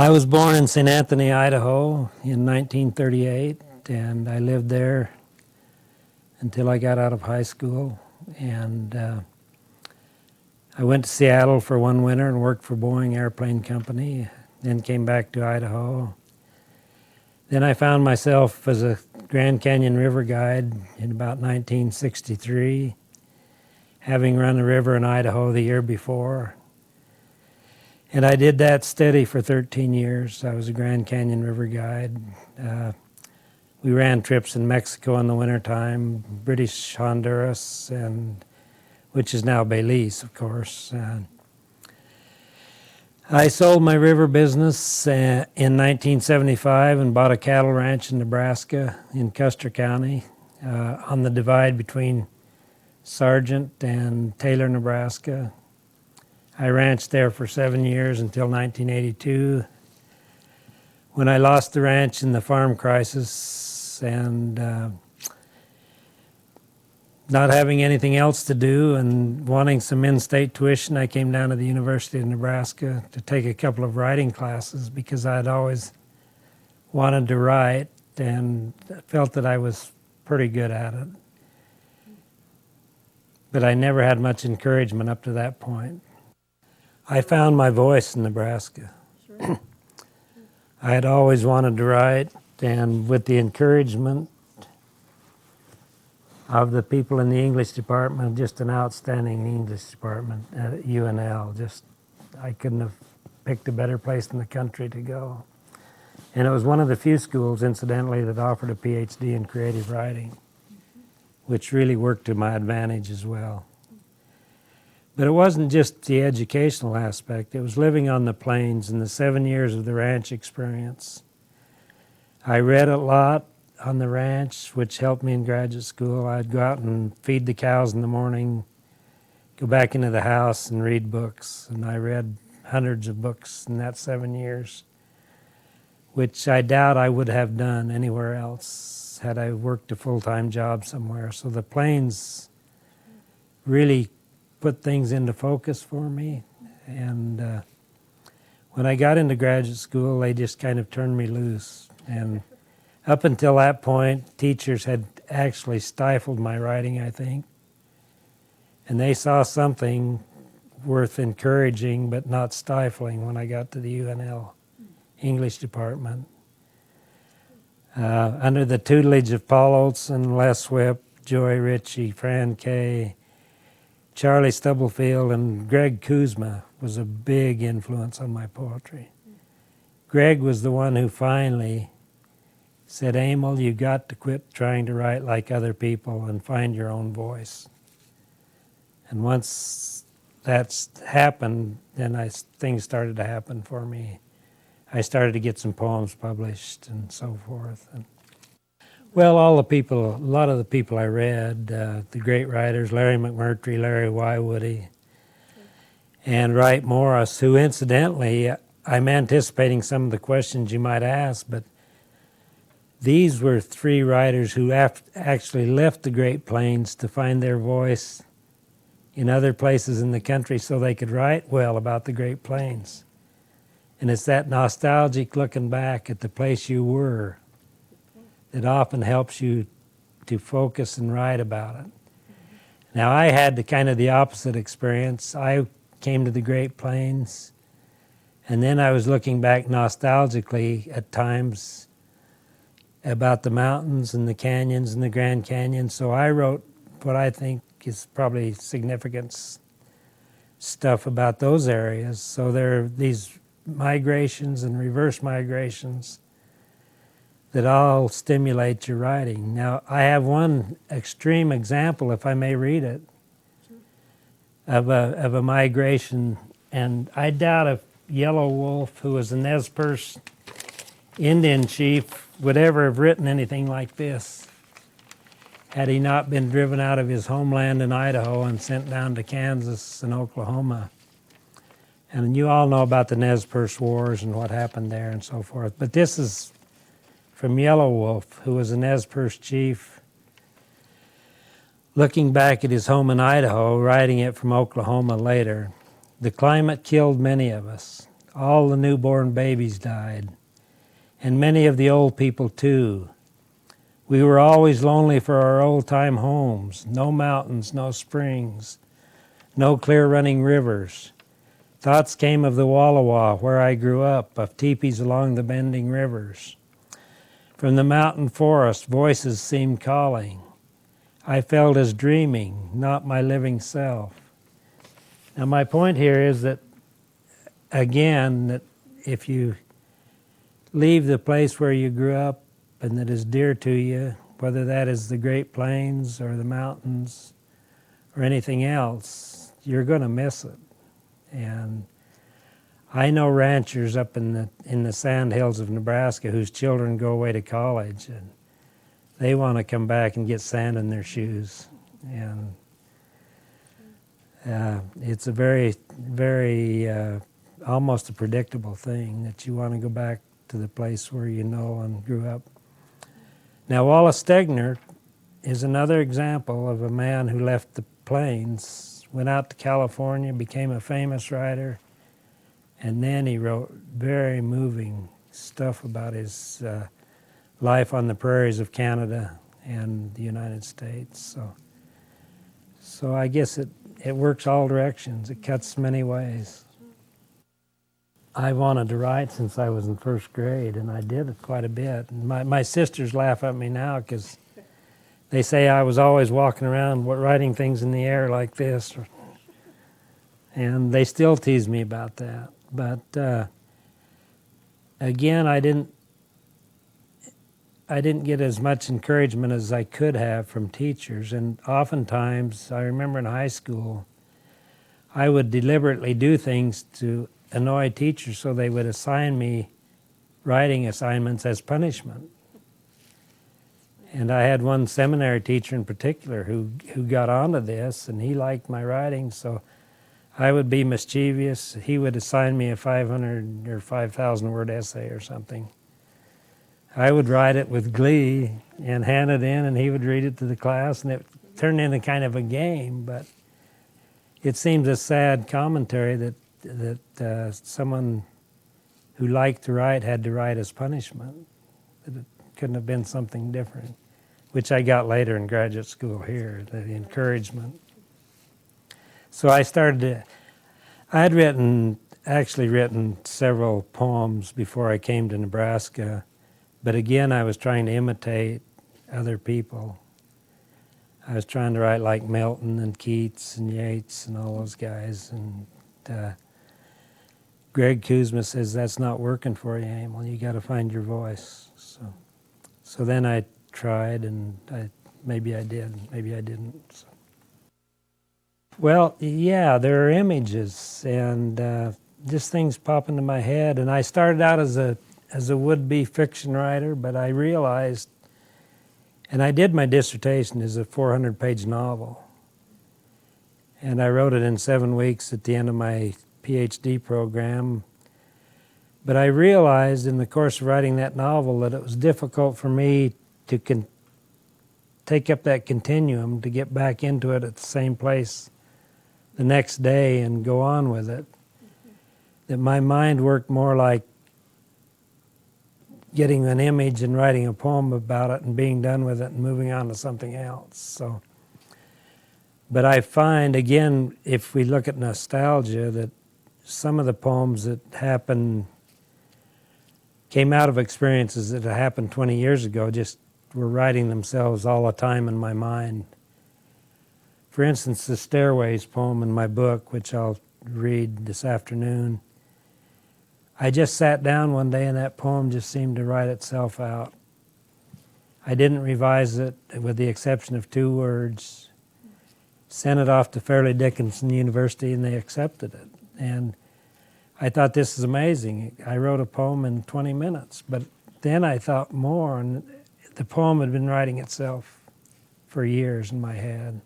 I was born in St. Anthony, Idaho in 1938, and I lived there until I got out of high school. And I went to Seattle for one winter and worked for Boeing Airplane Company, then came back to Idaho. Then I found myself as a Grand Canyon River guide in about 1963, having run the river in Idaho the year before. And I did that steady for 13 years. I was a Grand Canyon River guide. We ran trips in Mexico in the wintertime, British Honduras, and which is now Belize, of course. I sold my river business in 1975 and bought a cattle ranch in Nebraska, in Custer County, on the divide between Sargent and Taylor, Nebraska. I ranched there for 7 years until 1982, when I lost the ranch in the farm crisis, and not having anything else to do and wanting some in-state tuition, I came down to the University of Nebraska to take a couple of writing classes because I'd always wanted to write and felt that I was pretty good at it. But I never had much encouragement up to that point. I found my voice in Nebraska. Sure. I had always wanted to write, and with the encouragement of the people in the English department, just an outstanding English department at UNL. I couldn't have picked a better place in the country to go. And it was one of the few schools, incidentally, that offered a PhD in creative writing, which really worked to my advantage as well. But it wasn't just the educational aspect. It was living on the plains in the 7 years of the ranch experience. I read a lot on the ranch, which helped me in graduate school. I'd go out and feed the cows in the morning, go back into the house and read books. And I read hundreds of books in that 7 years, which I doubt I would have done anywhere else had I worked a full-time job somewhere. So the plains really put things into focus for me. And when I got into graduate school, they just kind of turned me loose. And up until that point, teachers had actually stifled my writing, I think. And they saw something worth encouraging but not stifling when I got to the UNL English department. Under the tutelage of Paul Olson, Les Whip, Joy Ritchie, Fran Kay, Charlie Stubblefield, and Greg Kuzma was a big influence on my poetry. Greg was the one who finally said, Amil, you got to quit trying to write like other people and find your own voice. And once that's happened, then things started to happen for me. I started to get some poems published and so forth. And, well, a lot of the people I read, the great writers, Larry McMurtry, Larry Wywoody, and Wright Morris, who incidentally, I'm anticipating some of the questions you might ask, but these were three writers who actually left the Great Plains to find their voice in other places in the country so they could write well about the Great Plains. And it's that nostalgic looking back at the place you were that often helps you to focus and write about it. Now, I had the opposite experience. I came to the Great Plains, and then I was looking back nostalgically at times about the mountains and the canyons and the Grand Canyon. So I wrote what I think is probably significant stuff about those areas. So there are these migrations and reverse migrations that all stimulate your writing. Now, I have one extreme example, if I may read it, of a migration, and I doubt if Yellow Wolf, who was a Nez Perce Indian chief, would ever have written anything like this had he not been driven out of his homeland in Idaho and sent down to Kansas and Oklahoma. And you all know about the Nez Perce Wars and what happened there and so forth. But this is from Yellow Wolf, who was a Nez Perce chief, looking back at his home in Idaho, writing it from Oklahoma later. The climate killed many of us. All the newborn babies died, and many of the old people too. We were always lonely for our old-time homes, no mountains, no springs, no clear running rivers. Thoughts came of the Wallowa, where I grew up, of teepees along the bending rivers. From the mountain forest, voices seemed calling. I felt as dreaming, not my living self. Now my point here is that, again, that if you leave the place where you grew up and that is dear to you, whether that is the Great Plains or the mountains or anything else, you're going to miss it. And I know ranchers up in the sand hills of Nebraska whose children go away to college, and they want to come back and get sand in their shoes. And it's a very, very, almost a predictable thing that you want to go back to the place where you know and grew up. Now, Wallace Stegner is another example of a man who left the plains, went out to California, became a famous writer, and then he wrote very moving stuff about his life on the prairies of Canada and the United States. So I guess it works all directions. It cuts many ways. I wanted to write since I was in first grade, and I did it quite a bit. And my sisters laugh at me now because they say I was always walking around writing things in the air like this. And they still tease me about that. But again, I didn't get as much encouragement as I could have from teachers. And oftentimes, I remember in high school, I would deliberately do things to annoy teachers so they would assign me writing assignments as punishment. And I had one seminary teacher in particular who got onto this, and he liked my writing, so I would be mischievous. He would assign me a 500 or 5,000 word essay or something. I would write it with glee and hand it in, and he would read it to the class, and it turned into kind of a game. But it seems a sad commentary that someone who liked to write had to write as punishment, that it couldn't have been something different, which I got later in graduate school here, the encouragement. So I had actually written several poems before I came to Nebraska, but again, I was trying to imitate other people. I was trying to write like Milton and Keats and Yeats and all those guys, and Greg Kuzma says, that's not working for you, Amil. You got to find your voice. So then I tried, and maybe I did, maybe I didn't. So. Well, yeah, there are images, and just things pop into my head. And I started out as a would-be fiction writer, but I realized, and I did my dissertation as a 400-page novel. And I wrote it in 7 weeks at the end of my PhD program. But I realized in the course of writing that novel that it was difficult for me to take up that continuum, to get back into it at the same place the next day and go on with it. That my mind worked more like getting an image and writing a poem about it and being done with it and moving on to something else. So, but I find, again, if we look at nostalgia, that some of the poems that came out of experiences that had happened 20 years ago, just were writing themselves all the time in my mind. For instance, the Stairways poem in my book, which I'll read this afternoon, I just sat down one day and that poem just seemed to write itself out. I didn't revise it with the exception of 2 words. Sent it off to Fairleigh Dickinson University and they accepted it. And I thought, this is amazing. I wrote a poem in 20 minutes. But then I thought more, and the poem had been writing itself for years in my head.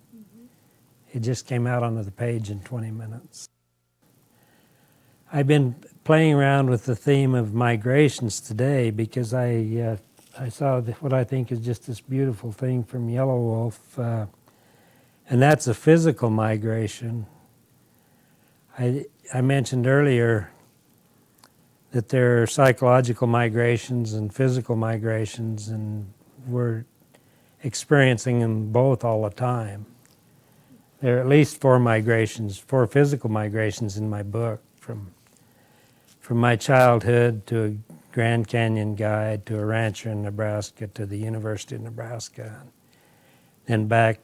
It just came out onto the page in 20 minutes. I've been playing around with the theme of migrations today because I saw what I think is just this beautiful thing from Yellow Wolf, and that's a physical migration. I mentioned earlier that there are psychological migrations and physical migrations, and we're experiencing them both all the time. There are at least four physical migrations in my book, from my childhood to a Grand Canyon guide, to a rancher in Nebraska, to the University of Nebraska, then back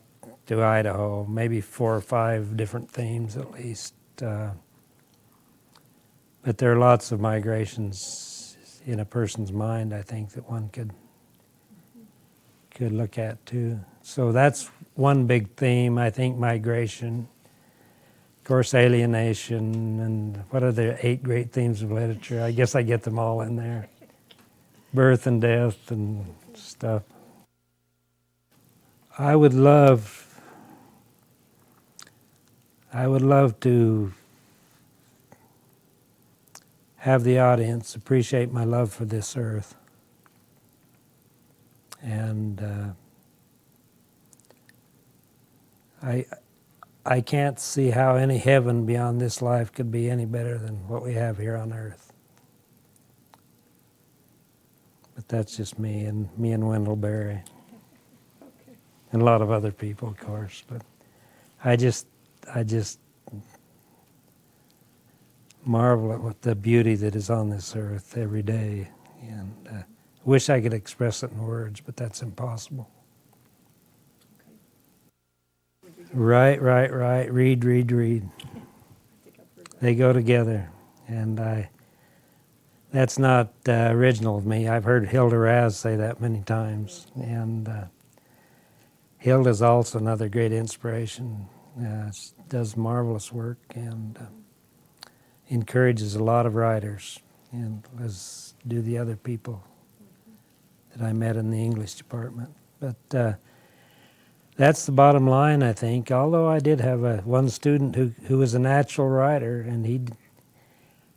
to Idaho, maybe 4 or 5 different themes at least. But there are lots of migrations in a person's mind, I think, that one could look at too. So that's one big theme, I think, migration. Of course, alienation, and what are the 8 great themes of literature? I guess I get them all in there. Birth and death and stuff. I would love to have the audience appreciate my love for this earth. And I can't see how any heaven beyond this life could be any better than what we have here on earth. But that's just me and Wendell Berry. Okay. And a lot of other people, of course. But I just marvel at what the beauty that is on this earth every day, and wish I could express it in words, but that's impossible. Okay. Right. Read. They go together, and that's not original of me. I've heard Hilda Raz say that many times, and Hilda's also another great inspiration. She does marvelous work and encourages a lot of writers, and as do the other people that I met in the English department. But that's the bottom line, I think. Although I did have one student who was a natural writer, and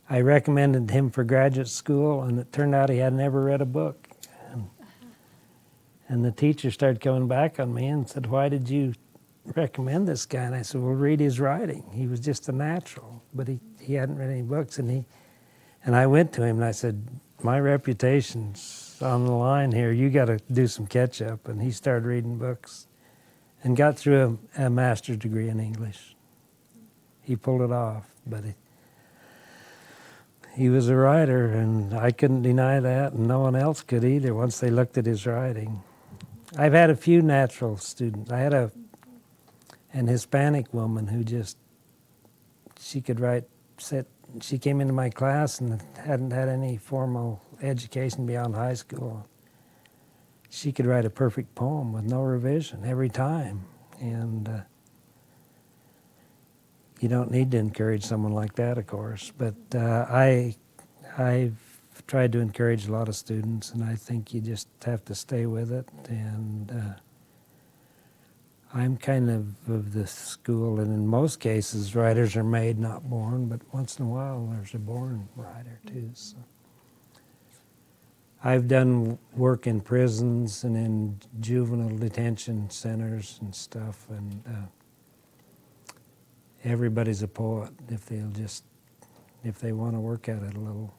I recommended him for graduate school, and it turned out he had never read a book. And the teacher started coming back on me and said, "Why did you recommend this guy?" And I said, "Well, read his writing. He was just a natural, but he hadn't read any books." And I went to him and I said, "My reputation's on the line here. You got to do some catch up." And he started reading books and got through a master's degree in English. He pulled it off, but he was a writer, and I couldn't deny that, and no one else could either once they looked at his writing. I've had a few natural students. I had an Hispanic woman who she could write, she came into my class and hadn't had any formal education beyond high school. She could write a perfect poem with no revision every time. And you don't need to encourage someone like that, of course. But I've tried to encourage a lot of students, and I think you just have to stay with it. And I'm kind of the school, and in most cases, writers are made, not born, but once in a while there's a born writer too. So I've done work in prisons and in juvenile detention centers and stuff, and everybody's a poet if they want to work at it a little.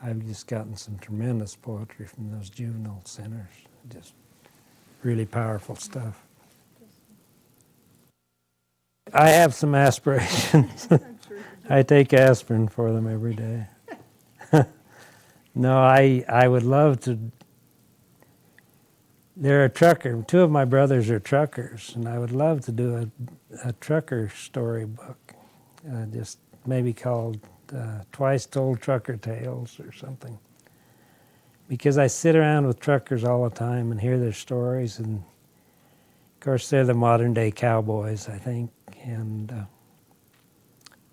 I've just gotten some tremendous poetry from those juvenile centers, just really powerful stuff. I have some aspirations. I take aspirin for them every day. No, I would love to. They're a trucker. 2 of my brothers are truckers, and I would love to do a trucker storybook, just maybe called Twice Told Trucker Tales or something. Because I sit around with truckers all the time and hear their stories, and of course they're the modern day cowboys, I think. And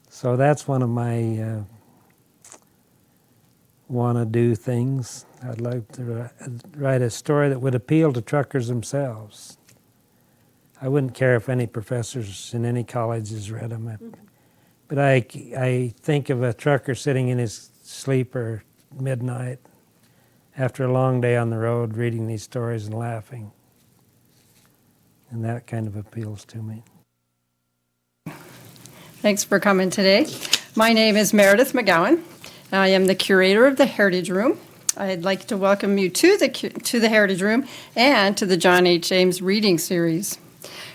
so that's one of my want to do things. I'd like to write a story that would appeal to truckers themselves. I wouldn't care if any professors in any colleges read them. But I think of a trucker sitting in his sleeper midnight after a long day on the road reading these stories and laughing. And that kind of appeals to me. Thanks for coming today. My name is Meredith McGowan. I am the curator of the Heritage Room. I'd like to welcome you to the Heritage Room and to the John H. Ames reading series.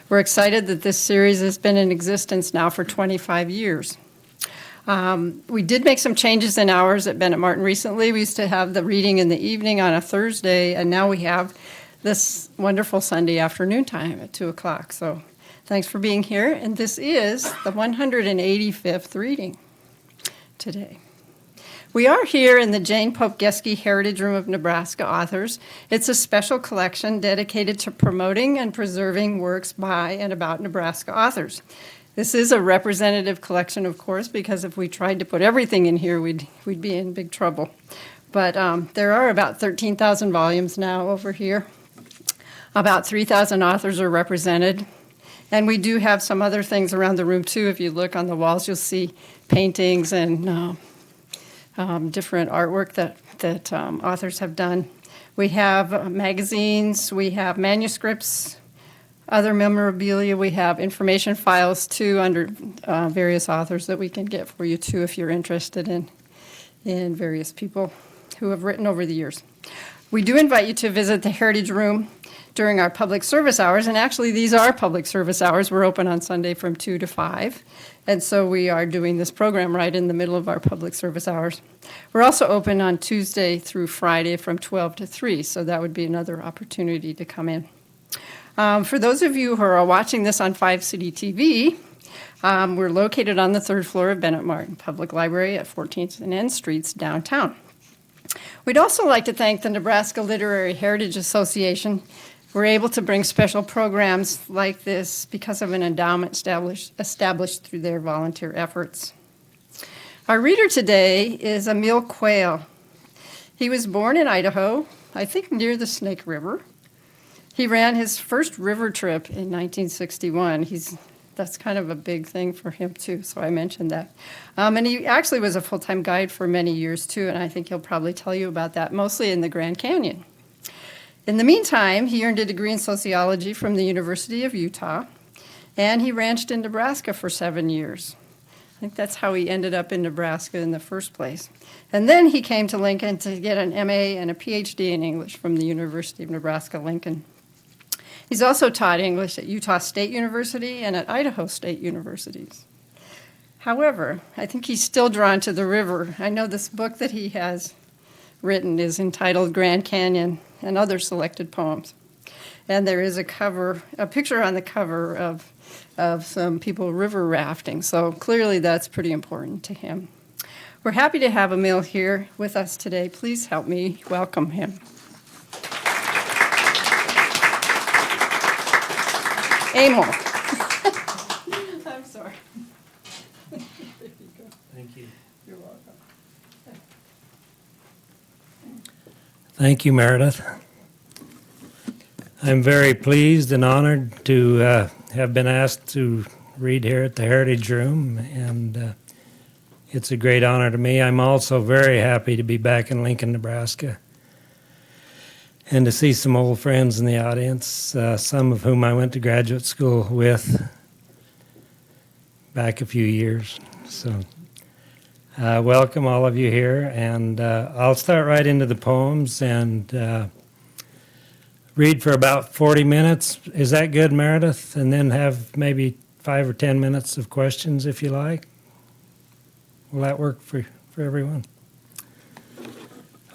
We're excited that this series has been in existence now for 25 years. We did make some changes in hours at Bennett Martin recently. We used to have the reading in the evening on a Thursday, and now we have this wonderful Sunday afternoon time at 2 o'clock. So thanks for being here. And this is the 185th reading today. We are here in the Jane Pope Geske Heritage Room of Nebraska Authors. It's a special collection dedicated to promoting and preserving works by and about Nebraska authors. This is a representative collection, of course, because if we tried to put everything in here, we'd be in big trouble. But there are about 13,000 volumes now over here. About 3,000 authors are represented. And we do have some other things around the room, too. If you look on the walls, you'll see paintings and different artwork that authors have done. We have magazines, we have manuscripts, other memorabilia. We have information files, too, under various authors that we can get for you, too, if you're interested in various people who have written over the years. We do invite you to visit the Heritage Room during our public service hours, and actually these are public service hours. We're open on Sunday from 2 to 5, and so we are doing this program right in the middle of our public service hours. We're also open on Tuesday through Friday from 12 to 3, so that would be another opportunity to come in. For those of you who are watching this on 5 City TV, we're located on the 3rd floor of Bennett Martin Public Library at 14th and N Streets downtown. We'd also like to thank the Nebraska Literary Heritage Association. We're able to bring special programs like this because of an endowment established through their volunteer efforts. Our reader today is Amil Quayle. He was born in Idaho, I think near the Snake River. He ran his first river trip in 1961. That's kind of a big thing for him, too, so I mentioned that. And he actually was a full-time guide for many years, too, and I think he'll probably tell you about that, mostly in the Grand Canyon. In the meantime, he earned a degree in sociology from the University of Utah, and he ranched in Nebraska for 7 years. I think that's how he ended up in Nebraska in the first place. And then he came to Lincoln to get an MA and a PhD in English from the University of Nebraska-Lincoln. He's also taught English at Utah State University and at Idaho State Universities. However, I think he's still drawn to the river. I know this book that he has written is entitled Grand Canyon and Other Selected Poems. And there is a picture on the cover of some people river rafting. So clearly that's pretty important to him. We're happy to have Amil here with us today. Please help me welcome him. Amil. I'm sorry. There you go. Thank you. You're welcome. Thank you, Meredith. I'm very pleased and honored to have been asked to read here at the Heritage Room, and it's a great honor to me. I'm also very happy to be back in Lincoln, Nebraska, and to see some old friends in the audience, some of whom I went to graduate school with back a few years. So welcome all of you here, and I'll start right into the poems and read for about 40 minutes. Is that good, Meredith? And then have maybe 5 or 10 minutes of questions if you like. Will that work for everyone?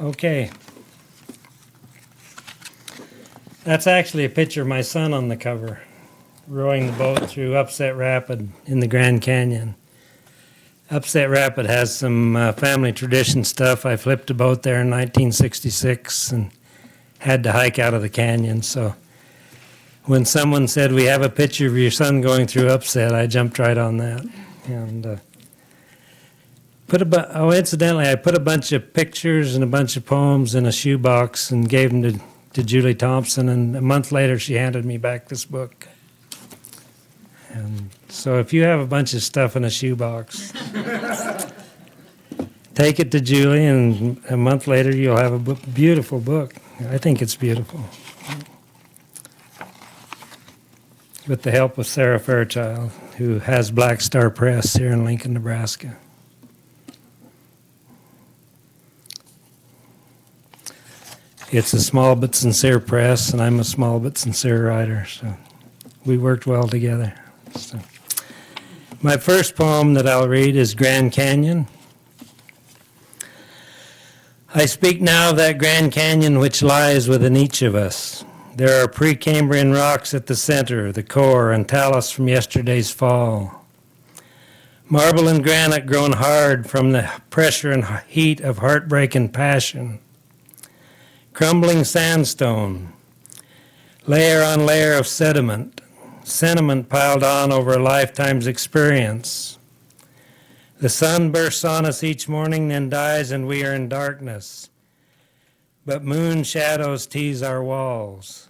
Okay. That's actually a picture of my son on the cover, rowing the boat through Upset Rapid in the Grand Canyon. Upset Rapid has some family tradition stuff. I flipped a boat there in 1966 and had to hike out of the canyon. So when someone said, "We have a picture of your son going through Upset," I jumped right on that. And incidentally, I put a bunch of pictures and a bunch of poems in a shoebox and gave them to Julie Thompson, and a month later she handed me back this book. And so if you have a bunch of stuff in a shoebox, take it to Julie, and a month later you'll have a beautiful book. I think it's beautiful. With the help of Sarah Fairchild, who has Black Star Press here in Lincoln, Nebraska. It's a small but sincere press, and I'm a small but sincere writer, so we worked well together. So. My first poem that I'll read is Grand Canyon. I speak now of that Grand Canyon which lies within each of us. There are Precambrian rocks at the center, the core, and talus from yesterday's fall. Marble and granite grown hard from the pressure and heat of heartbreak and passion. Crumbling sandstone, layer on layer of sediment, sentiment piled on over a lifetime's experience. The sun bursts on us each morning, then dies, and we are in darkness. But moon shadows tease our walls.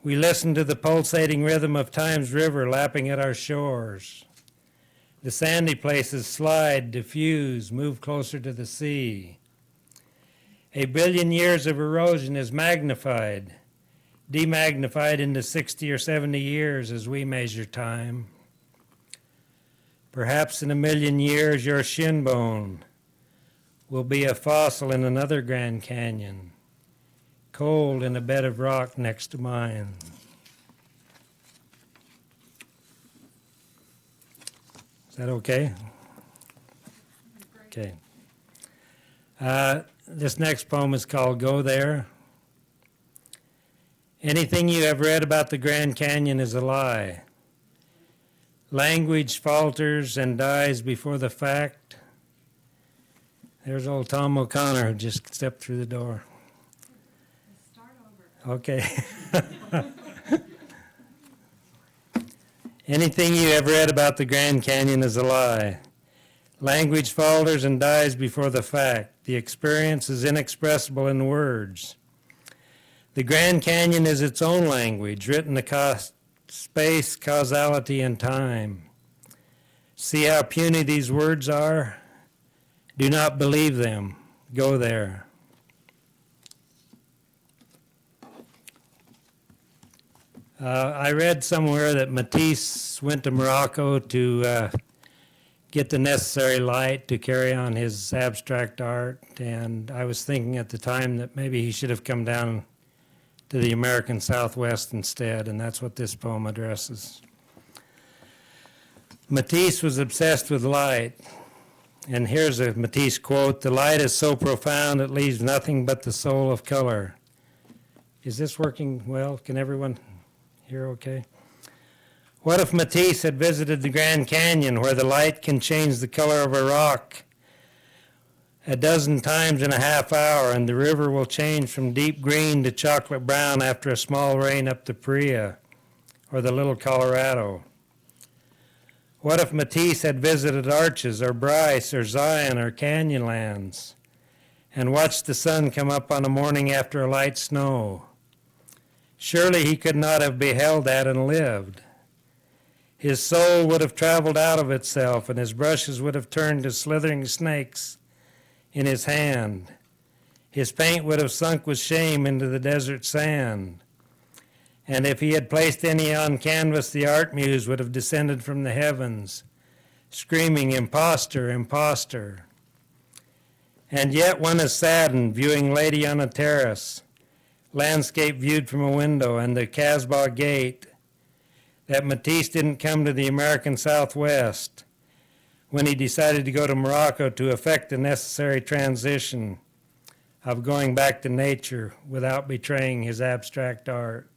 We listen to the pulsating rhythm of time's river lapping at our shores. The sandy places slide, diffuse, move closer to the sea. A billion years of erosion is magnified, demagnified into 60 or 70 years as we measure time. Perhaps in a million years, your shin bone will be a fossil in another Grand Canyon, cold in a bed of rock next to mine. Is that okay? Okay. This next poem is called Go There. Anything you have read about the Grand Canyon is a lie. Language falters and dies before the fact. There's old Tom O'Connor who just stepped through the door. Start over. Okay. Anything you have read about the Grand Canyon is a lie. Language falters and dies before the fact. The experience is inexpressible in words. The Grand Canyon is its own language, written across space, causality, and time. See how puny these words are? Do not believe them. Go there. I read somewhere that Matisse went to Morocco to get the necessary light to carry on his abstract art, and I was thinking at the time that maybe he should have come down to the American Southwest instead, and that's what this poem addresses. Matisse was obsessed with light, and here's a Matisse quote: "The light is so profound it leaves nothing but the soul of color." Is this working well? Can everyone hear okay? What if Matisse had visited the Grand Canyon, where the light can change the color of a rock a dozen times in a half hour, and the river will change from deep green to chocolate brown after a small rain up the Paria or the Little Colorado? What if Matisse had visited Arches or Bryce or Zion or Canyonlands and watched the sun come up on a morning after a light snow? Surely he could not have beheld that and lived. His soul would have traveled out of itself, and his brushes would have turned to slithering snakes in his hand. His paint would have sunk with shame into the desert sand. And if he had placed any on canvas, the art muse would have descended from the heavens, screaming, "Imposter, imposter." And yet one is saddened viewing Lady on a terrace, landscape viewed from a window, and the Casbah Gate, that Matisse didn't come to the American Southwest when he decided to go to Morocco to effect the necessary transition of going back to nature without betraying his abstract art.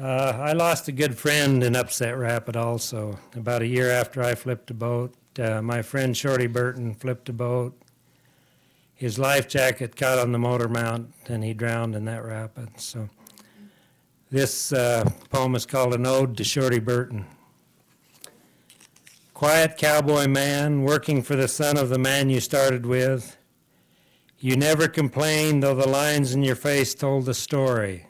I lost a good friend in Upset Rapid also. About a year after I flipped a boat, my friend Shorty Burton flipped a boat. His life jacket caught on the motor mount and he drowned in that rapid. So this poem is called An Ode to Shorty Burton. Quiet cowboy man, working for the son of the man you started with. You never complained, though the lines in your face told the story.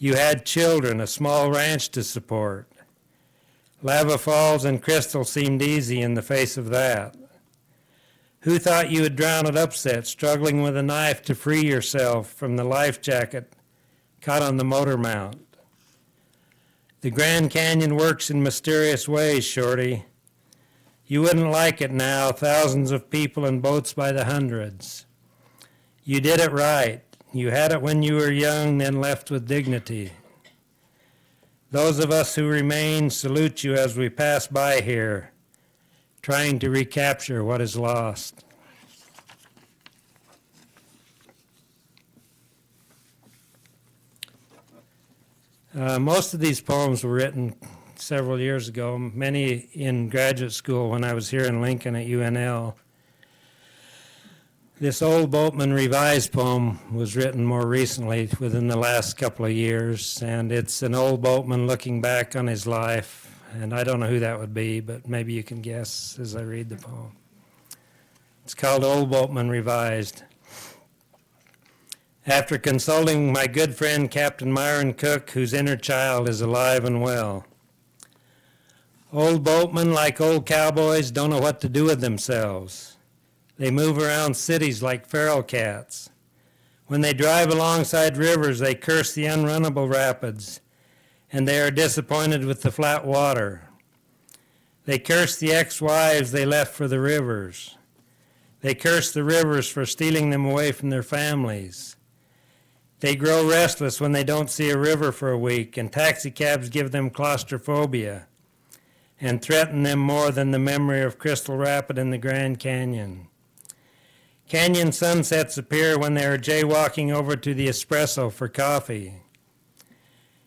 You had children, a small ranch to support. Lava Falls and Crystal seemed easy in the face of that. Who thought you would drown at Upset, struggling with a knife to free yourself from the life jacket caught on the motor mount? The Grand Canyon works in mysterious ways, Shorty. You wouldn't like it now, thousands of people in boats by the hundreds. You did it right. You had it when you were young, then left with dignity. Those of us who remain salute you as we pass by here, trying to recapture what is lost. Most of these poems were written several years ago, many in graduate school when I was here in Lincoln at UNL. This Old Boatman revised poem was written more recently, within the last couple of years, and it's an old boatman looking back on his life, and I don't know who that would be, but maybe you can guess as I read the poem. It's called Old Boatman Revised. After consulting my good friend Captain Myron Cook, whose inner child is alive and well. Old boatmen, like old cowboys, don't know what to do with themselves. They move around cities like feral cats. When they drive alongside rivers, they curse the unrunnable rapids, and they are disappointed with the flat water. They curse the ex-wives they left for the rivers. They curse the rivers for stealing them away from their families. They grow restless when they don't see a river for a week, and taxicabs give them claustrophobia and threaten them more than the memory of Crystal Rapid in the Grand Canyon. Canyon sunsets appear when they are jaywalking over to the espresso for coffee.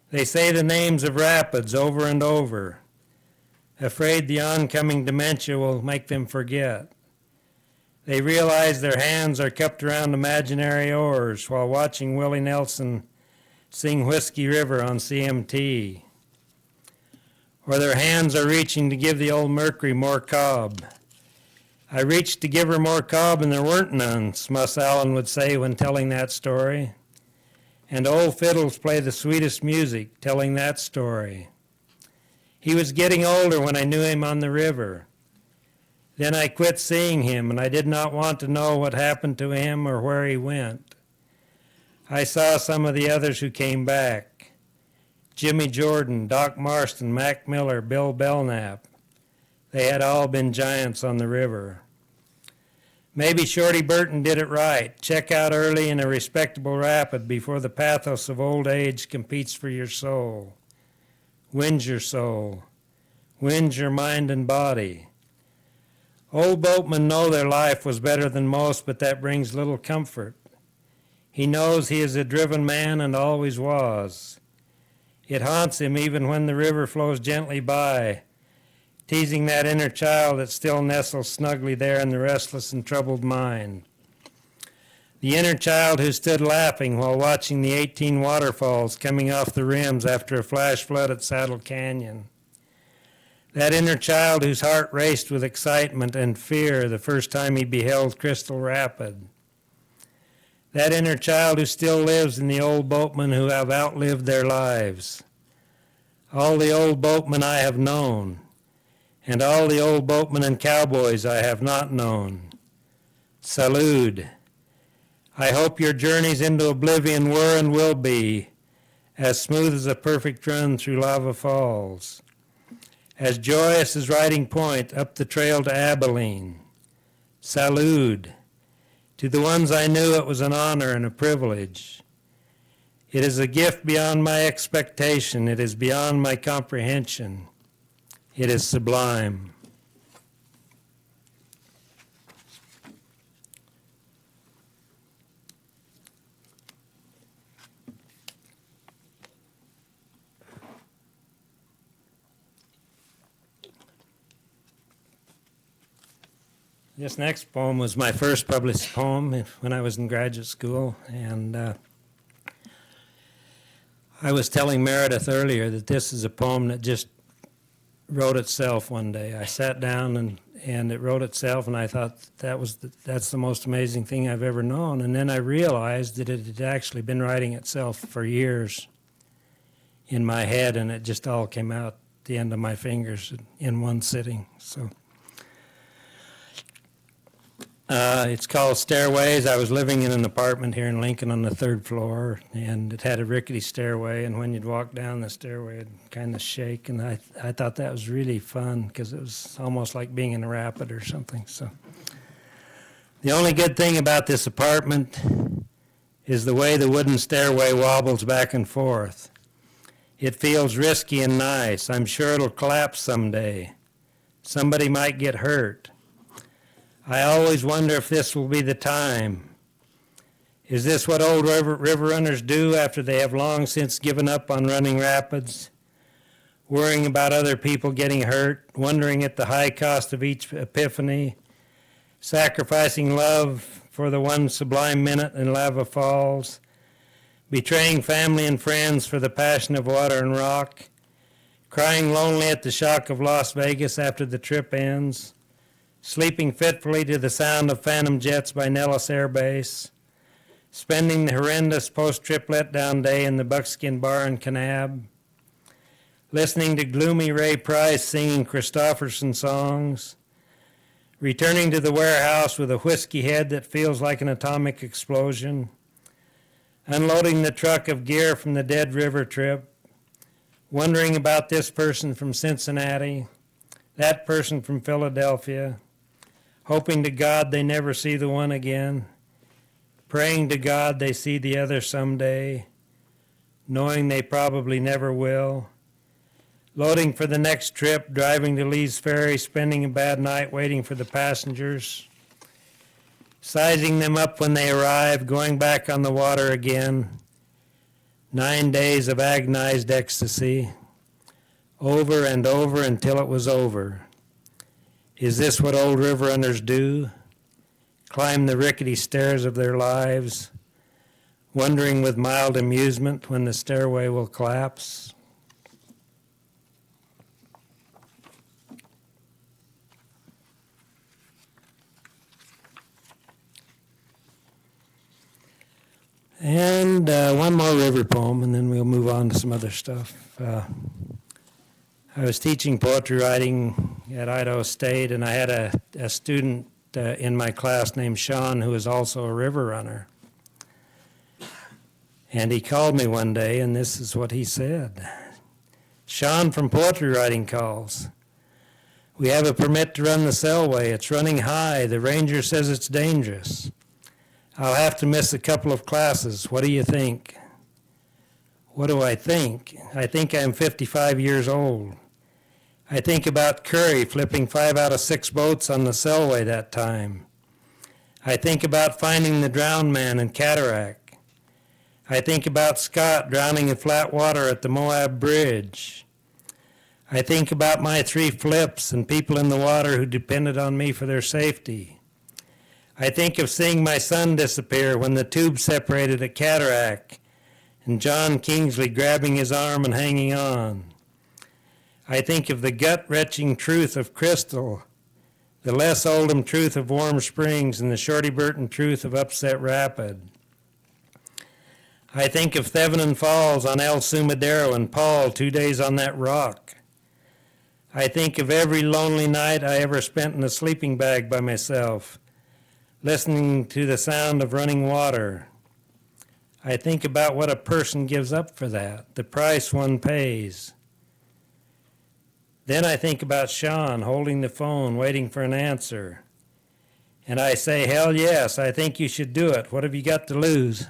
They say the names of rapids over and over, afraid the oncoming dementia will make them forget. They realize their hands are cupped around imaginary oars while watching Willie Nelson sing Whiskey River on CMT. Or their hands are reaching to give the old Mercury more cob. I reached to give her more cob and there weren't none, Smuss Allen would say when telling that story. And old fiddles play the sweetest music telling that story. He was getting older when I knew him on the river. Then I quit seeing him and I did not want to know what happened to him or where he went. I saw some of the others who came back. Jimmy Jordan, Doc Marston, Mac Miller, Bill Belknap. They had all been giants on the river. Maybe Shorty Burton did it right. Check out early in a respectable rapid before the pathos of old age competes for your soul. Wins your soul. Wins your mind and body. Old boatmen know their life was better than most, but that brings little comfort. He knows he is a driven man and always was. It haunts him even when the river flows gently by, teasing that inner child that still nestles snugly there in the restless and troubled mind. The inner child who stood laughing while watching the 18 waterfalls coming off the rims after a flash flood at Saddle Canyon. That inner child whose heart raced with excitement and fear the first time he beheld Crystal Rapid. That inner child who still lives in the old boatmen who have outlived their lives. All the old boatmen I have known, and all the old boatmen and cowboys I have not known. Salud. I hope your journeys into oblivion were and will be as smooth as a perfect run through lava falls, as joyous as riding point up the trail to Abilene. Salud. To the ones I knew, it was an honor and a privilege. It is a gift beyond my expectation. It is beyond my comprehension. It is sublime. This next poem was my first published poem when I was in graduate school, and I was telling Meredith earlier that this is a poem that just wrote itself one day. I sat down and it wrote itself, and I thought that's the most amazing thing I've ever known. And then I realized that it had actually been writing itself for years in my head, and it just all came out at the end of my fingers in one sitting. So It's called Stairways. I was living in an apartment here in Lincoln on the 3rd floor, and it had a rickety stairway, and when you'd walk down the stairway, it'd kind of shake, and I thought that was really fun because it was almost like being in a rapid or something. So the only good thing about this apartment is the way the wooden stairway wobbles back and forth. It feels risky and nice. I'm sure it'll collapse someday. Somebody might get hurt. I always wonder if this will be the time. Is this what old river runners do after they have long since given up on running rapids? Worrying about other people getting hurt, wondering at the high cost of each epiphany, sacrificing love for the one sublime minute in lava falls, betraying family and friends for the passion of water and rock, crying lonely at the shock of Las Vegas after the trip ends, sleeping fitfully to the sound of phantom jets by Nellis Air Base, spending the horrendous post-trip letdown day in the Buckskin Bar in Kanab, listening to gloomy Ray Price singing Christofferson songs, returning to the warehouse with a whiskey head that feels like an atomic explosion, unloading the truck of gear from the Dead River trip, wondering about this person from Cincinnati, that person from Philadelphia, hoping to God they never see the one again, praying to God they see the other someday, knowing they probably never will, loading for the next trip, driving to Lee's Ferry, spending a bad night waiting for the passengers, sizing them up when they arrive, going back on the water again, 9 days of agonized ecstasy, over and over until it was over. Is this what old river runners do? Climb the rickety stairs of their lives, wondering with mild amusement when the stairway will collapse? And one more river poem, and then we'll move on to some other stuff. I was teaching poetry writing at Idaho State, and I had a student in my class named Sean who was also a river runner. And he called me one day, and this is what he said. Sean from poetry writing calls. We have a permit to run the Selway. It's running high. The ranger says it's dangerous. I'll have to miss a couple of classes. What do you think? What do I think? I think I'm 55 years old. I think about Curry flipping 5 out of 6 boats on the Selway that time. I think about finding the drowned man in Cataract. I think about Scott drowning in flat water at the Moab Bridge. I think about my 3 flips and people in the water who depended on me for their safety. I think of seeing my son disappear when the tube separated at Cataract and John Kingsley grabbing his arm and hanging on. I think of the gut-wrenching truth of Crystal, the Les Oldham truth of Warm Springs, and the Shorty Burton truth of Upset Rapid. I think of Thevenin Falls on El Sumidero and Paul 2 days on that rock. I think of every lonely night I ever spent in a sleeping bag by myself, listening to the sound of running water. I think about what a person gives up for that, the price one pays. Then I think about Sean holding the phone, waiting for an answer. And I say, hell yes, I think you should do it. What have you got to lose?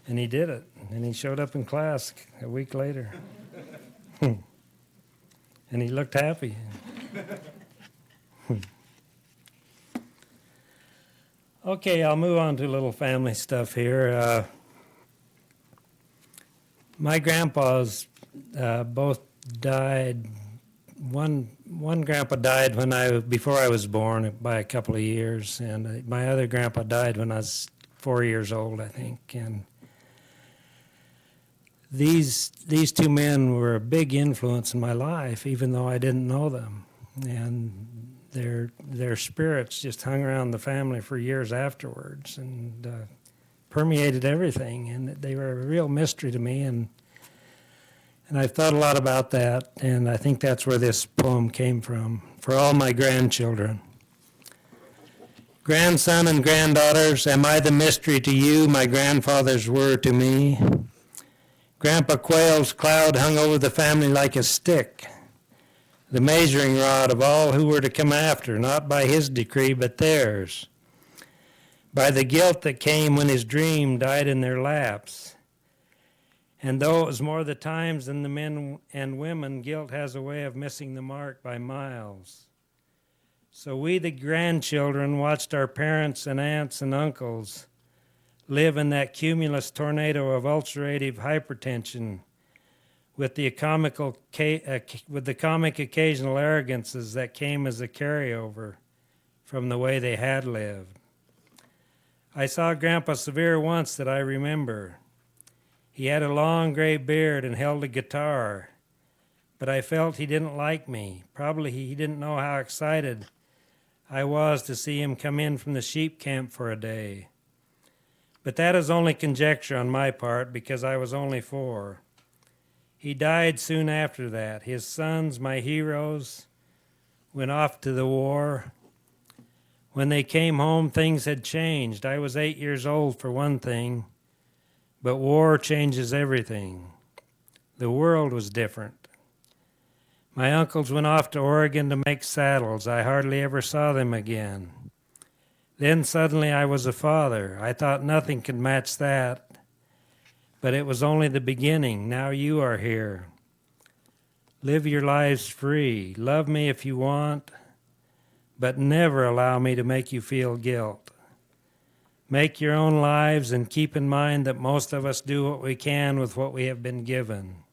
And he did it. And he showed up in class a week later. And he looked happy. Okay, I'll move on to a little family stuff here. My grandpas both died. One grandpa died before I was born by a couple of years, and my other grandpa died when I was 4 years old, I think. And these 2 men were a big influence in my life, even though I didn't know them. And their spirits just hung around the family for years afterwards and permeated everything. And they were a real mystery to me. And And I've thought a lot about that, and I think that's where this poem came from, for all my grandchildren. Grandson and granddaughters, am I the mystery to you my grandfathers were to me? Grandpa Quayle's cloud hung over the family like a stick, the measuring rod of all who were to come after, not by his decree but theirs, by the guilt that came when his dream died in their laps. And though it was more the times than the men and women, guilt has a way of missing the mark by miles. So we, the grandchildren, watched our parents and aunts and uncles live in that cumulus tornado of ulcerative hypertension with the comic occasional arrogances that came as a carryover from the way they had lived. I saw Grandpa Severe once that I remember. He had a long gray beard and held a guitar, but I felt he didn't like me. Probably he didn't know how excited I was to see him come in from the sheep camp for a day. But that is only conjecture on my part because I was only 4. He died soon after that. His sons, my heroes, went off to the war. When they came home, things had changed. I was 8 years old for one thing. But war changes everything. The world was different. My uncles went off to Oregon to make saddles. I hardly ever saw them again. Then suddenly I was a father. I thought nothing could match that. But it was only the beginning. Now you are here. Live your lives free. Love me if you want, but never allow me to make you feel guilt. Make your own lives and keep in mind that most of us do what we can with what we have been given.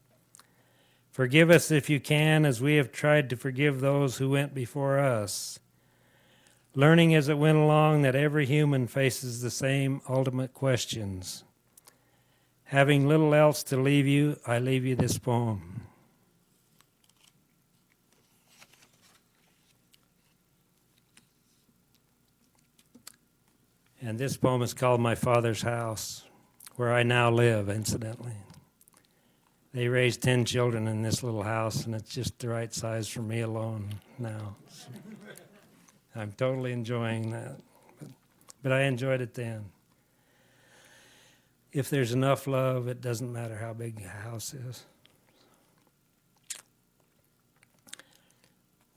Forgive us if you can, as we have tried to forgive those who went before us, learning as it went along that every human faces the same ultimate questions. Having little else to leave you, I leave you this poem. And this poem is called My Father's House, where I now live, incidentally. They raised 10 children in this little house, and it's just the right size for me alone now. So I'm totally enjoying that. But I enjoyed it then. If there's enough love, it doesn't matter how big the house is.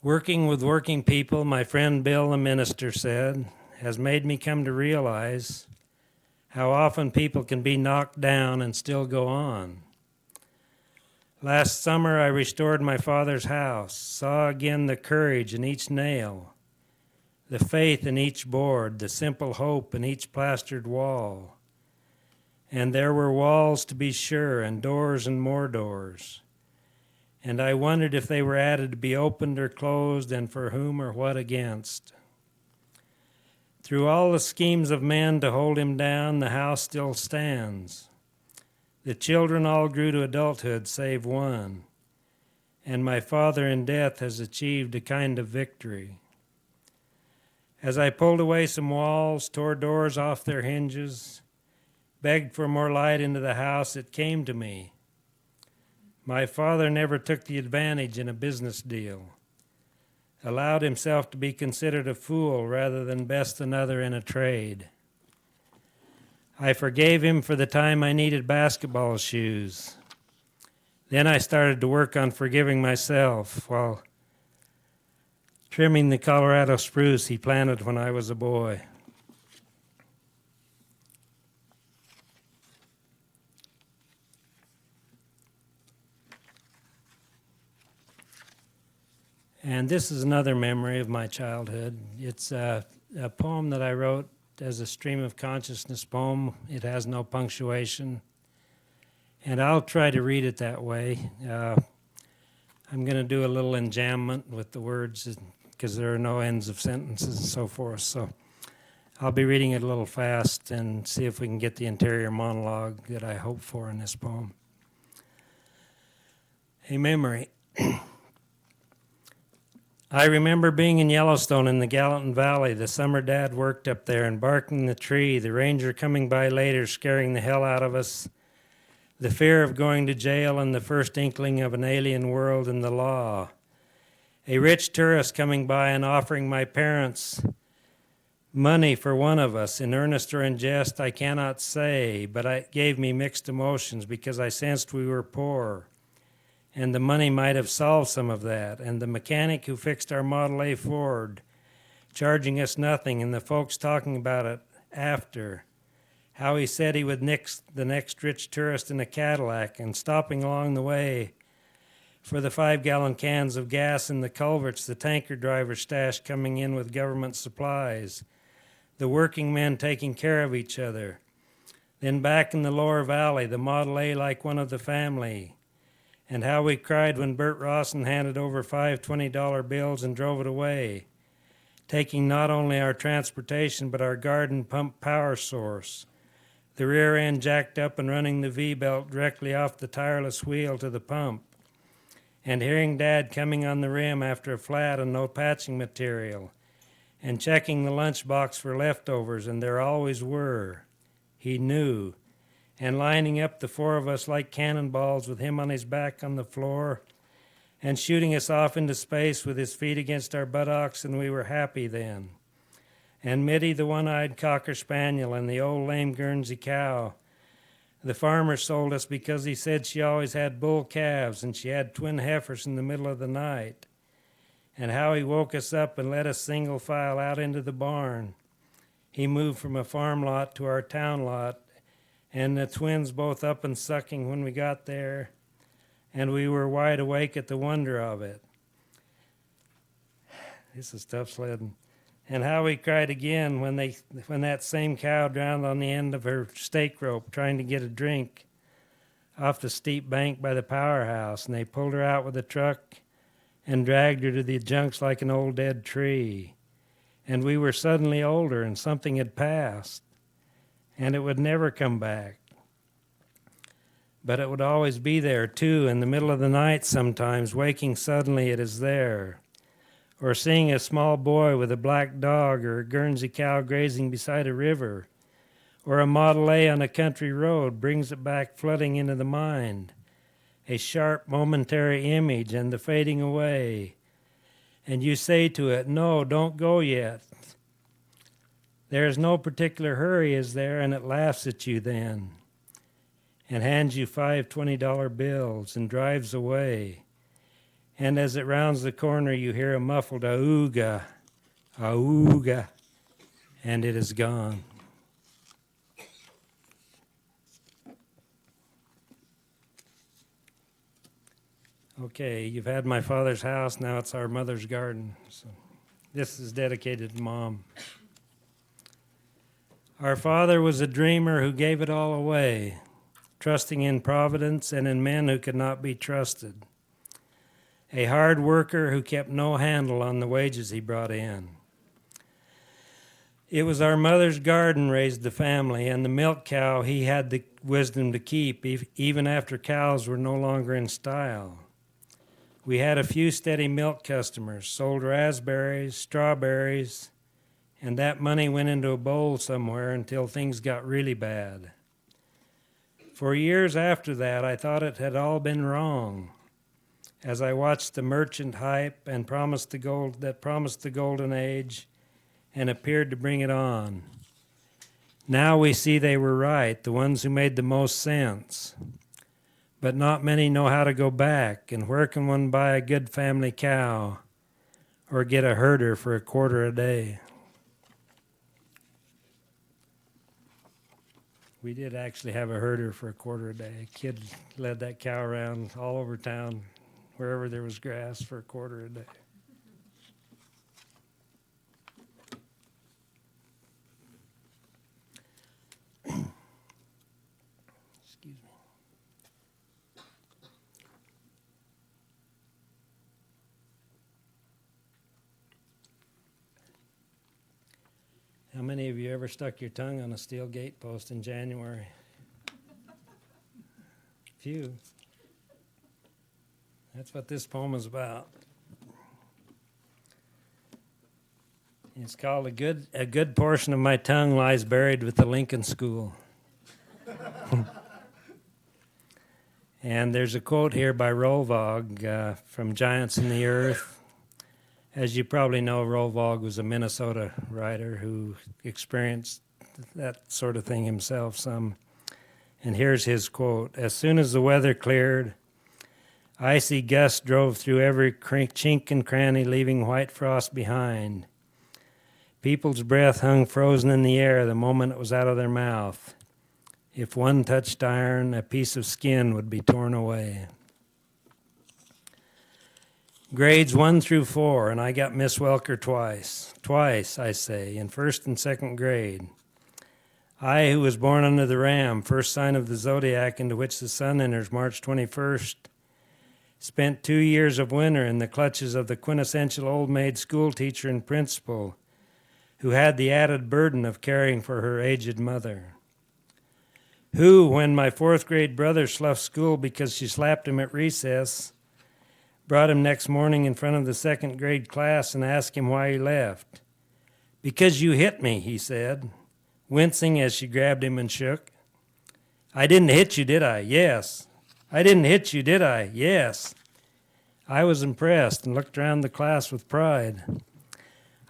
Working with working people, my friend Bill, the minister, said, has made me come to realize how often people can be knocked down and still go on. Last summer, I restored my father's house, saw again the courage in each nail, the faith in each board, the simple hope in each plastered wall. And there were walls, to be sure, and doors and more doors. And I wondered if they were added to be opened or closed, and for whom or what against. Through all the schemes of men to hold him down, the house still stands. The children all grew to adulthood, save one, and my father in death has achieved a kind of victory. As I pulled away some walls, tore doors off their hinges, begged for more light into the house, it came to me. My father never took the advantage in a business deal, allowed himself to be considered a fool rather than best another in a trade. I forgave him for the time I needed basketball shoes. Then I started to work on forgiving myself while trimming the Colorado spruce he planted when I was a boy. And this is another memory of my childhood. It's a poem that I wrote as a stream of consciousness poem. It has no punctuation. And I'll try to read it that way. I'm going to do a little enjambment with the words because there are no ends of sentences and so forth. So I'll be reading it a little fast and see if we can get the interior monologue that I hope for in this poem. A memory. I remember being in Yellowstone in the Gallatin Valley. The summer dad worked up there and barking the tree, the ranger coming by later, scaring the hell out of us. the fear of going to jail and the first inkling of an alien world and the law. A rich tourist coming by and offering my parents money for one of us, in earnest or in jest, I cannot say, but it gave me mixed emotions because I sensed we were poor, and the money might have solved some of that, and the mechanic who fixed our Model A Ford charging us nothing, and the folks talking about it after, how he said he would nix the next rich tourist in a Cadillac, and stopping along the way for the 5-gallon cans of gas in the culverts the tanker driver stashed coming in with government supplies, the working men taking care of each other. Then back in the lower valley, the Model A like one of the family, and how we cried when Bert Rawson handed over 5 $20 bills and drove it away, taking not only our transportation but our garden pump power source, the rear end jacked up and running the V-belt directly off the tireless wheel to the pump, and hearing Dad coming on the rim after a flat and no patching material, and checking the lunchbox for leftovers, and there always were. He knew. And lining up the 4 of us like cannonballs with him on his back on the floor, and shooting us off into space with his feet against our buttocks, and we were happy then. And Mitty, the one-eyed cocker spaniel, and the old lame Guernsey cow, the farmer sold us because he said she always had bull calves, and she had twin heifers in the middle of the night. And how he woke us up and let us single file out into the barn. He moved from a farm lot to our town lot, and the twins both up and sucking when we got there, and we were wide awake at the wonder of it. This is tough sledding. And how we cried again when that same cow drowned on the end of her stake rope trying to get a drink off the steep bank by the powerhouse, and they pulled her out with a truck and dragged her to the junks like an old dead tree. And we were suddenly older, and something had passed, and it would never come back. But it would always be there, too, in the middle of the night sometimes, waking suddenly it is there. Or seeing a small boy with a black dog, or a Guernsey cow grazing beside a river, or a Model A on a country road brings it back flooding into the mind. A sharp momentary image and the fading away. And you say to it, no, don't go yet. There is no particular hurry, is there? And it laughs at you then and hands you 5 $20 bills and drives away. And as it rounds the corner, you hear a muffled auga, auga, and it is gone. Okay, you've had my father's house, now it's our mother's garden. So this is dedicated to Mom. Our father was a dreamer who gave it all away, trusting in providence and in men who could not be trusted. A hard worker who kept no handle on the wages he brought in. It was our mother's garden raised the family, and the milk cow he had the wisdom to keep, even after cows were no longer in style. We had a few steady milk customers, sold raspberries, strawberries, and that money went into a bowl somewhere until things got really bad. For years after that, I thought it had all been wrong, as I watched the merchant hype and promised the golden age and appeared to bring it on. Now we see they were right, the ones who made the most sense. But not many know how to go back, and where can one buy a good family cow or get a herder for a quarter a day? We did actually have a herder for a quarter a day. A kid led that cow around all over town, wherever there was grass, for a quarter a day. Excuse me. How many of you ever stuck your tongue on a steel gate post in January? Few. That's what this poem is about. It's called A Good Portion of My Tongue Lies Buried with the Lincoln School. And there's a quote here by Rolvog from Giants in the Earth. As you probably know, Rolvog was a Minnesota writer who experienced that sort of thing himself some. And here's his quote: "As soon as the weather cleared, icy gusts drove through every chink and cranny, leaving white frost behind. People's breath hung frozen in the air the moment it was out of their mouth. If one touched iron, a piece of skin would be torn away." Grades 1 through 4, and I got Miss Welker twice. Twice, I say, in first and second grade. I, who was born under the ram, first sign of the zodiac into which the sun enters March 21st, spent 2 years of winter in the clutches of the quintessential old maid school teacher and principal, who had the added burden of caring for her aged mother. Who, when my fourth grade brother sloughed school because she slapped him at recess, brought him next morning in front of the second grade class and asked him why he left. "Because you hit me," he said, wincing as she grabbed him and shook. "I didn't hit you, did I?" "Yes." "I didn't hit you, did I?" "Yes." I was impressed and looked around the class with pride.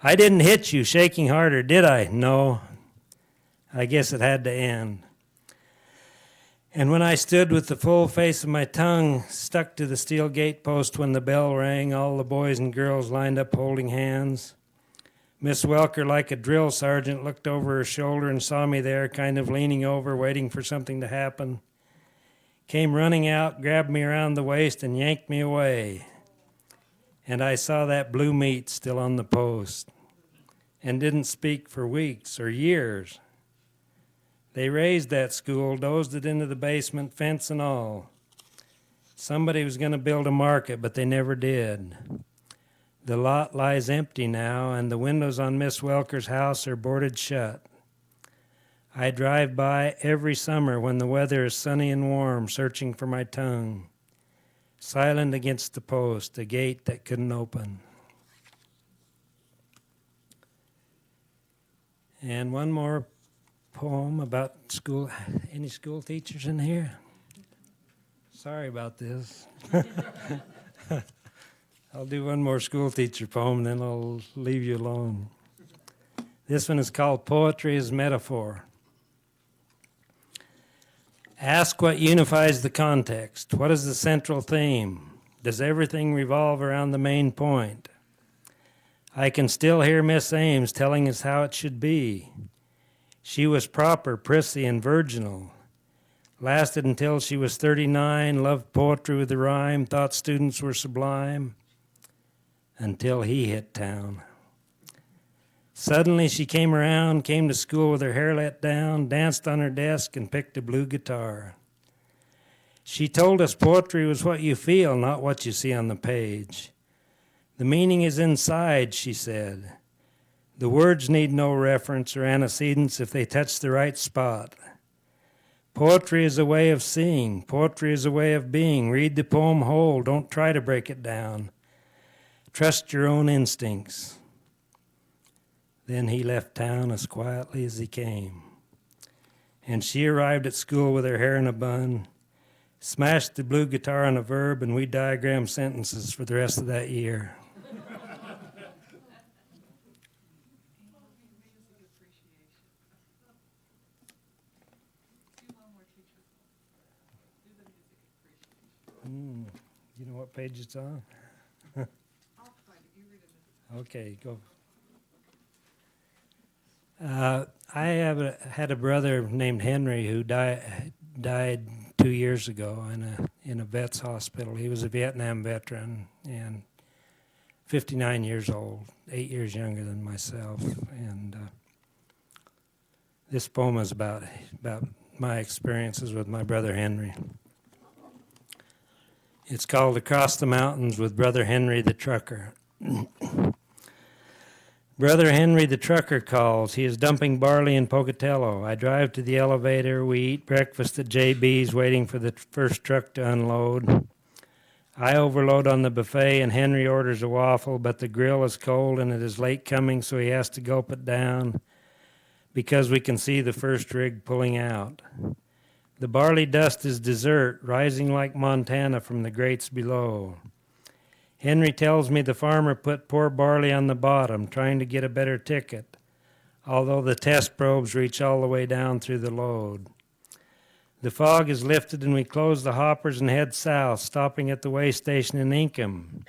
"I didn't hit you," shaking harder, "did I?" "No." I guess it had to end. And when I stood with the full face of my tongue stuck to the steel gate post when the bell rang, all the boys and girls lined up holding hands. Miss Welker, like a drill sergeant, looked over her shoulder and saw me there, kind of leaning over, waiting for something to happen. Came running out, grabbed me around the waist, and yanked me away. And I saw that blue meat still on the post, and didn't speak for weeks or years. They raised that school, dozed it into the basement, fence and all. Somebody was going to build a market, but they never did. The lot lies empty now, and the windows on Miss Welker's house are boarded shut. I drive by every summer when the weather is sunny and warm, searching for my tongue. Silent against the post, a gate that couldn't open. And one more poem about school. Any school teachers in here? Sorry about this. I'll do one more school teacher poem, then I'll leave you alone. This one is called Poetry as Metaphor. Ask what unifies the context. What is the central theme? Does everything revolve around the main point? I can still hear Miss Ames telling us how it should be. She was proper, prissy, and virginal. Lasted until she was 39, loved poetry with the rhyme, thought students were sublime, until he hit town. Suddenly she came around, came to school with her hair let down, danced on her desk, and picked a blue guitar. She told us poetry was what you feel, not what you see on the page. The meaning is inside, she said. The words need no reference or antecedents if they touch the right spot. Poetry is a way of seeing. Poetry is a way of being. Read the poem whole. Don't try to break it down. Trust your own instincts. Then he left town as quietly as he came. And she arrived at school with her hair in a bun, smashed the blue guitar on a verb, and we diagrammed sentences for the rest of that year. You know what page it's on? I'll find it. You read it. Okay, go. I had a brother named Henry who died 2 years ago in a vet's hospital. He was a Vietnam veteran and 59 years old, 8 years younger than myself. And this poem is about my experiences with my brother Henry. It's called Across the Mountains with Brother Henry the Trucker. Brother Henry the Trucker calls. He is dumping barley in Pocatello. I drive to the elevator. We eat breakfast at JB's, waiting for the first truck to unload. I overload on the buffet, and Henry orders a waffle, but the grill is cold and it is late coming, so he has to gulp it down because we can see the first rig pulling out. The barley dust is dessert, rising like Montana from the grates below. Henry tells me the farmer put poor barley on the bottom, trying to get a better ticket, although the test probes reach all the way down through the load. The fog is lifted and we close the hoppers and head south, stopping at the way station in Ingham.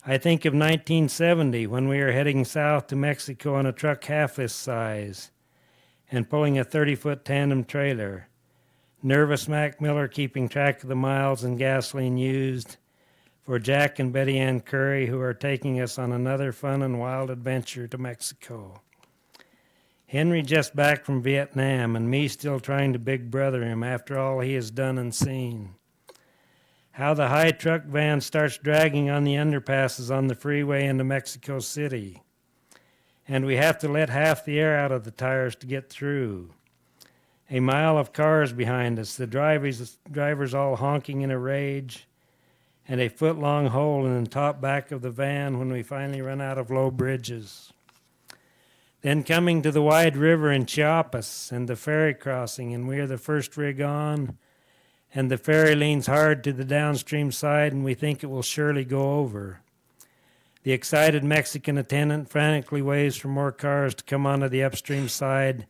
I think of 1970 when we were heading south to Mexico in a truck half this size and pulling a 30-foot tandem trailer. Nervous Mac Miller keeping track of the miles and gasoline used for Jack and Betty Ann Curry, who are taking us on another fun and wild adventure to Mexico. Henry just back from Vietnam and me still trying to big brother him after all he has done and seen. How the high truck van starts dragging on the underpasses on the freeway into Mexico City. And we have to let half the air out of the tires to get through. A mile of cars behind us, the drivers all honking in a rage, and a foot-long hole in the top back of the van when we finally run out of low bridges. Then coming to the wide river in Chiapas and the ferry crossing, and we are the first rig on, and the ferry leans hard to the downstream side, and we think it will surely go over. The excited Mexican attendant frantically waves for more cars to come onto the upstream side,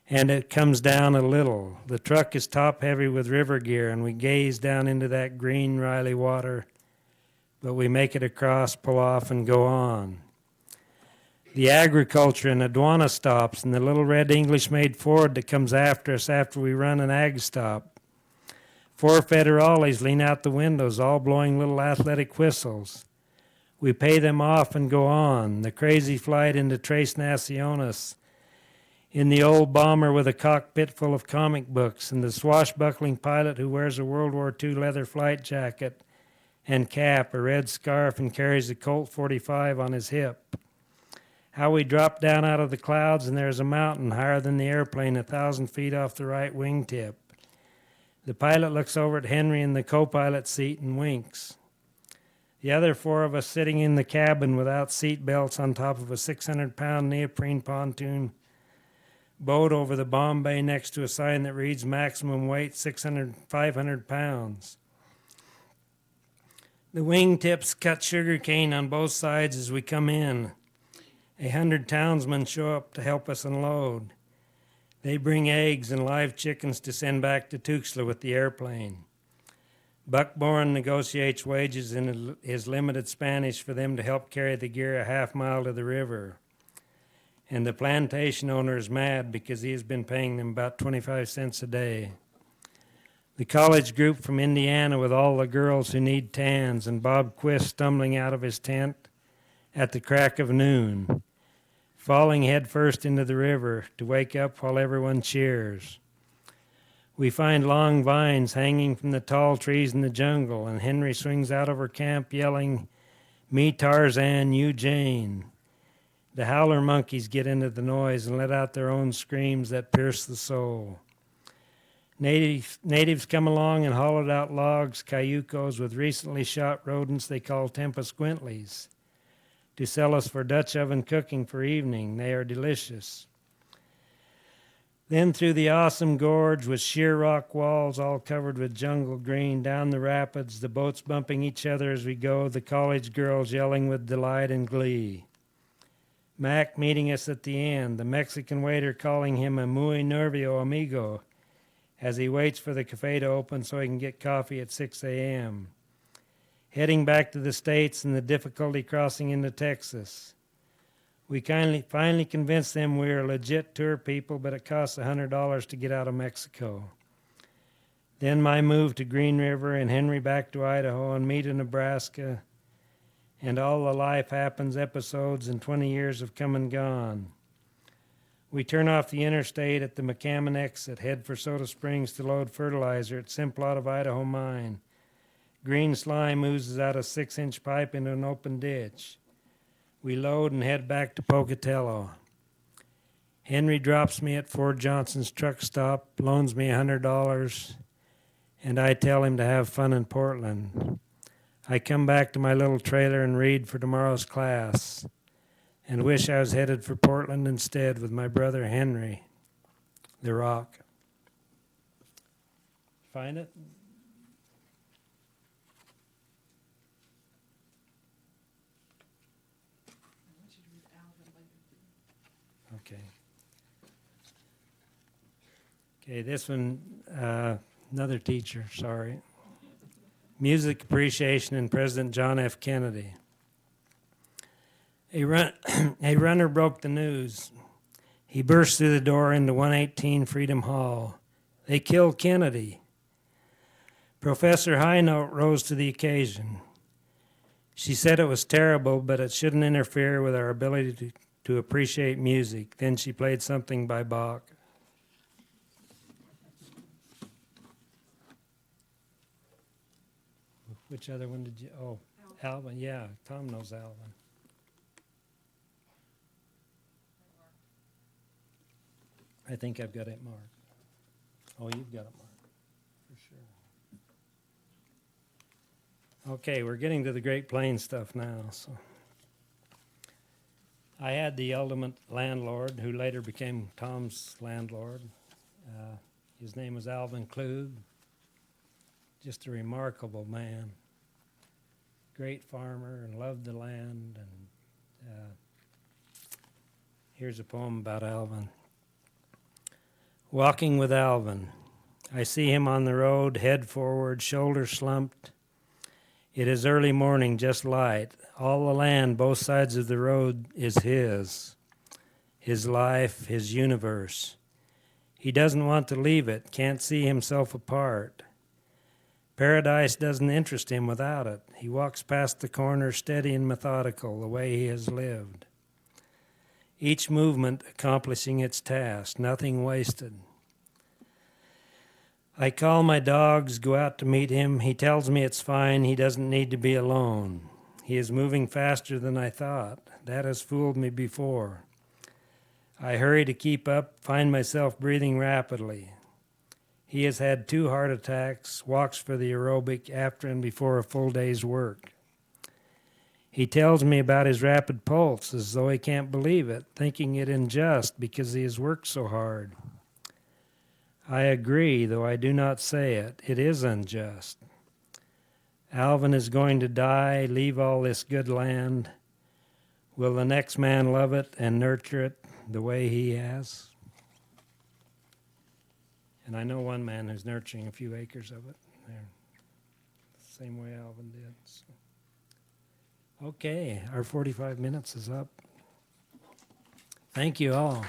and it comes down a little. The truck is top-heavy with river gear, and we gaze down into that green Riley water, but we make it across, pull off, and go on. The agriculture and aduana stops, and the little red English-made Ford that comes after us after we run an ag stop. 4 federales lean out the windows, all blowing little athletic whistles. We pay them off and go on. The crazy flight into Tres Naciones, in the old bomber with a cockpit full of comic books, and the swashbuckling pilot who wears a World War II leather flight jacket and cap, a red scarf, and carries a Colt 45 on his hip. How we drop down out of the clouds, and there's a mountain higher than the airplane, 1,000 feet off the right wingtip. The pilot looks over at Henry in the co-pilot seat and winks. The other 4 of us sitting in the cabin without seat belts on top of a 600-pound neoprene pontoon boat over the bomb bay next to a sign that reads maximum weight 500 pounds. The wingtips cut sugar cane on both sides as we come in. 100 townsmen show up to help us unload. They bring eggs and live chickens to send back to Tuxtla with the airplane. Buckbourne negotiates wages in his limited Spanish for them to help carry the gear a half mile to the river. And the plantation owner is mad because he has been paying them about 25 cents a day. The college group from Indiana with all the girls who need tans, and Bob Quist stumbling out of his tent at the crack of noon, falling headfirst into the river to wake up while everyone cheers. We find long vines hanging from the tall trees in the jungle, and Henry swings out of her camp yelling, "Me Tarzan, you Jane." The howler monkeys get into the noise and let out their own screams that pierce the soul. Natives come along and hollowed out logs, cayucos with recently shot rodents they call tempesquintlies, to sell us for Dutch oven cooking for evening. They are delicious. Then through the awesome gorge with sheer rock walls all covered with jungle green, down the rapids, the boats bumping each other as we go, the college girls yelling with delight and glee. Mac meeting us at the end, the Mexican waiter calling him a muy nervio amigo as he waits for the cafe to open so he can get coffee at 6 a.m. Heading back to the States and the difficulty crossing into Texas. We finally convinced them we are legit tour people, but it costs $100 to get out of Mexico. Then my move to Green River and Henry back to Idaho and me to Nebraska, and all the life happens episodes and 20 years have come and gone. We turn off the interstate at the McCammon exit, head for Soda Springs to load fertilizer at Simplot of Idaho mine. Green slime oozes out a 6-inch pipe into an open ditch. We load and head back to Pocatello. Henry drops me at Ford Johnson's truck stop, loans me $100, and I tell him to have fun in Portland. I come back to my little trailer and read for tomorrow's class, and wish I was headed for Portland instead with my brother Henry, the Rock. find it? I want you to read Alvin later. Okay. Okay, this one, another teacher, sorry. Music Appreciation and President John F. Kennedy. A runner broke the news. He burst through the door into 118 Freedom Hall. They killed Kennedy. Professor Highnote rose to the occasion. She said it was terrible, but it shouldn't interfere with our ability to appreciate music. Then she played something by Bach. Which other one did you? Oh, Alvin. Yeah, Tom knows Alvin. I think I've got it marked. Oh, you've got it marked, for sure. Okay, we're getting to the Great Plains stuff now. So, I had the ultimate landlord, who later became Tom's landlord. His name was Alvin Klug. Just a remarkable man. Great farmer and loved the land. And here's a poem about Alvin. Walking with Alvin. I see him on the road, head forward, shoulders slumped. It is early morning, just light. All the land, both sides of the road, is his life, his universe. He doesn't want to leave it, can't see himself apart. Paradise doesn't interest him without it. He walks past the corner, steady and methodical, the way he has lived. Each movement accomplishing its task, nothing wasted. I call my dogs, go out to meet him. He tells me it's fine, he doesn't need to be alone. He is moving faster than I thought. That has fooled me before. I hurry to keep up, find myself breathing rapidly. He has had 2 heart attacks, walks for the aerobic after and before a full day's work. He tells me about his rapid pulse as though he can't believe it, thinking it unjust because he has worked so hard. I agree, though I do not say it. It is unjust. Alvin is going to die, leave all this good land. Will the next man love it and nurture it the way he has? And I know one man who's nurturing a few acres of it there, same way Alvin did. So. Okay, our 45 minutes is up. Thank you all.